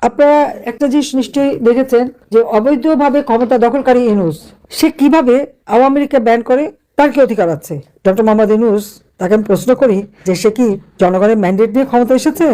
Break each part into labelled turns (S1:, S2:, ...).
S1: আপনারা একটা জিনিস নিশ্চয়ই দেখেছেন যে অবৈধভাবে ক্ষমতা দখলকারী ইউনূস সে কিভাবে আওয়ামী লীগকে ব্যান করে, তার কি অধিকার আছে? ডক্টর মোহাম্মদ ইউনূস, তাকে আমি প্রশ্ন করি যে সে কি জনগণের ম্যান্ডেট দিয়ে ক্ষমতা এসেছে,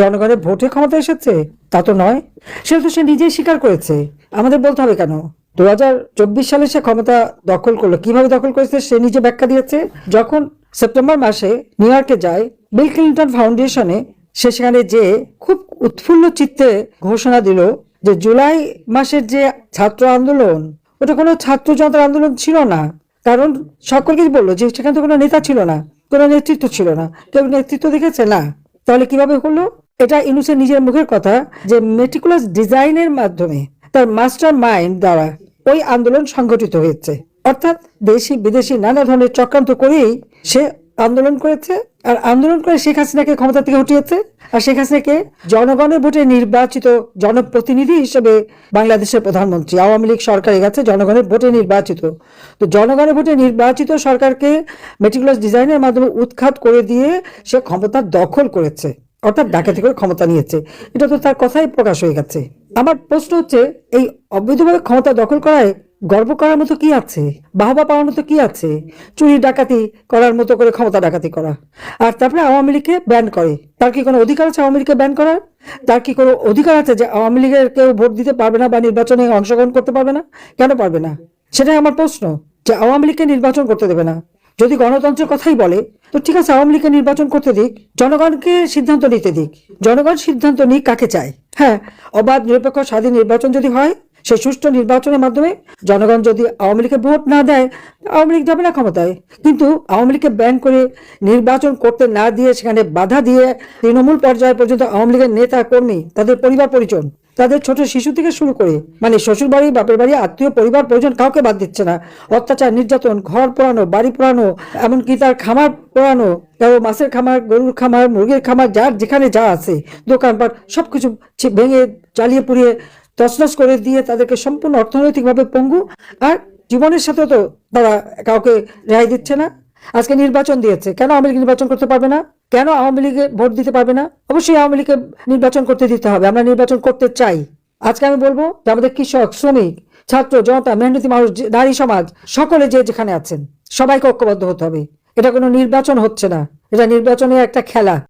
S1: জনগণের ভোটে ক্ষমতা এসেছে? তা তো নয়। সেটা তো সে নিজেই স্বীকার করেছে, আমাদের বলতে হবে কেন? 2024 সালে সে ক্ষমতা দখল করলো, কিভাবে দখল করেছে সে নিজে ব্যাখ্যা দিয়েছে। যখন সেপ্টেম্বর মাসে নিউ ইয়র্কে যায় বিল ক্লিন্টন ফাউন্ডেশনে, সে সেখানে যে খুব উৎফুল্ল চিত্তে ঘোষণা দিল যে জুলাই মাসের যে ছাত্র আন্দোলন, ওটা কোনো ছাত্র জনতার আন্দোলন ছিল না। কারণ সকলকে বললো যে সেখানে তো কোনো নেতা ছিল না, কোনো নেতৃত্ব ছিল না, কেউ নেতৃত্ব দেখেছে না। তাহলে কিভাবে হলো? এটা ইউনূসের নিজের মুখের কথা যে মেটিকুলাস ডিজাইনের মাধ্যমে, তার মাস্টার মাইন্ড দ্বারা ওই আন্দোলন সংগঠিত হয়েছে। অর্থাৎ দেশি বিদেশি নানা ধরনের চক্রান্ত করেই সে আন্দোলন করেছে, আর আন্দোলন করে শেখ হাসিনাকে ক্ষমতা থেকে হটিয়েছে। আর শেখ হাসিনাকে জনগণের ভোটে নির্বাচিত জনপ্রতিনিধি হিসেবে বাংলাদেশের প্রধানমন্ত্রী, আওয়ামী লীগ সরকারের কাছে জনগণের ভোটে নির্বাচিত। তো জনগণের ভোটে নির্বাচিত সরকারকে মেটিকুলাস ডিজাইনের মাধ্যমে উৎখাত করে দিয়ে সে ক্ষমতা দখল করেছে, অর্থাৎ ডাকাতি করে ক্ষমতা নিয়েছে। এটা তো তার কথাই প্রকাশ হয়ে গেছে। আমার প্রশ্ন হচ্ছে, এই অবৈধভাবে ক্ষমতা দখল করায় গর্ব করার মতো কি আছে? বাহবা পাওয়ার মতো কি আছে? চুরি ডাকাতি করার মতো করে ক্ষমতা ডাকাতি করা, আর তারপরে আওয়ামী লীগকে ব্যান করে। তার কি কোনো অধিকার আছে আওয়ামী লীগকে ব্যান করার? তার কি কোনো অধিকার আছে যে আওয়ামী লীগের কেউ ভোট দিতে পারবে না বা নির্বাচনে অংশগ্রহণ করতে পারবে না? কেন পারবে না? সেটাই আমার প্রশ্ন, যে আওয়ামী লীগকে নির্বাচন করতে দেবে না। যদি গণতন্ত্রের কথাই বলে তো ঠিক আছে, আওয়ামী লীগকে নির্বাচন করতে দিক, জনগণকে সিদ্ধান্ত নিতে দিক। জনগণ সিদ্ধান্ত নিক কাকে চায়। হ্যাঁ, অবাধ নিরপেক্ষ স্বাধীন নির্বাচন যদি হয়, সেই সুষ্ঠু নির্বাচনের মাধ্যমে জনগণ যদি আওয়ামী লীগকে ভোট না দেয়, আওয়ামী লীগ যাবে না ক্ষমতায়। কিন্তু আওয়ামী লীগকে ব্যান করে নির্বাচন করতে না দিয়ে, সেখানে বাধা দিয়ে তৃণমূল পর্যায় পর্যন্ত আওয়ামী লীগের নেতা কর্মী, তাদের পরিবার পরিজন, তাদের ছোট শিশু থেকে শুরু করে মানে শ্বশুর বাড়ি বাপের বাড়ি আত্মীয় পরিবার পরিজন কাউকে বাদ দিচ্ছে না। অত্যাচার, নির্যাতন, ঘর পোড়ানো, বাড়ি পোড়ানো, এমনকি তার খামার পোড়ানো, কারো মাছের খামার, গরুর খামার, মুরগির খামার, যার যেখানে যা আছে দোকানপাট সবকিছু ভেঙে জ্বালিয়ে পুড়িয়ে তছনছ করে দিয়ে তাদেরকে সম্পূর্ণ অর্থনৈতিকভাবে পঙ্গু। আর জীবনের সাথে তো তারা কাউকে রেহাই দিচ্ছে না। আজকে নির্বাচন দিয়েছে, কেন আওয়ামী লীগ নির্বাচন করতে পারবে না? কেন আওয়ামী লীগে ভোট দিতে পারবে না? অবশ্যই আওয়ামী লীগকে নির্বাচন করতে দিতে হবে, আমরা নির্বাচন করতে চাই। আজকে আমি বলবো যে আমাদের কৃষক, শ্রমিক, ছাত্র জনতা, মেহনতি মানুষ, নারী সমাজ, সকলে যে যেখানে আছেন সবাইকে ঐক্যবদ্ধ হতে হবে। এটা কোনো নির্বাচন হচ্ছে না, এটা নির্বাচনের একটা খেলা।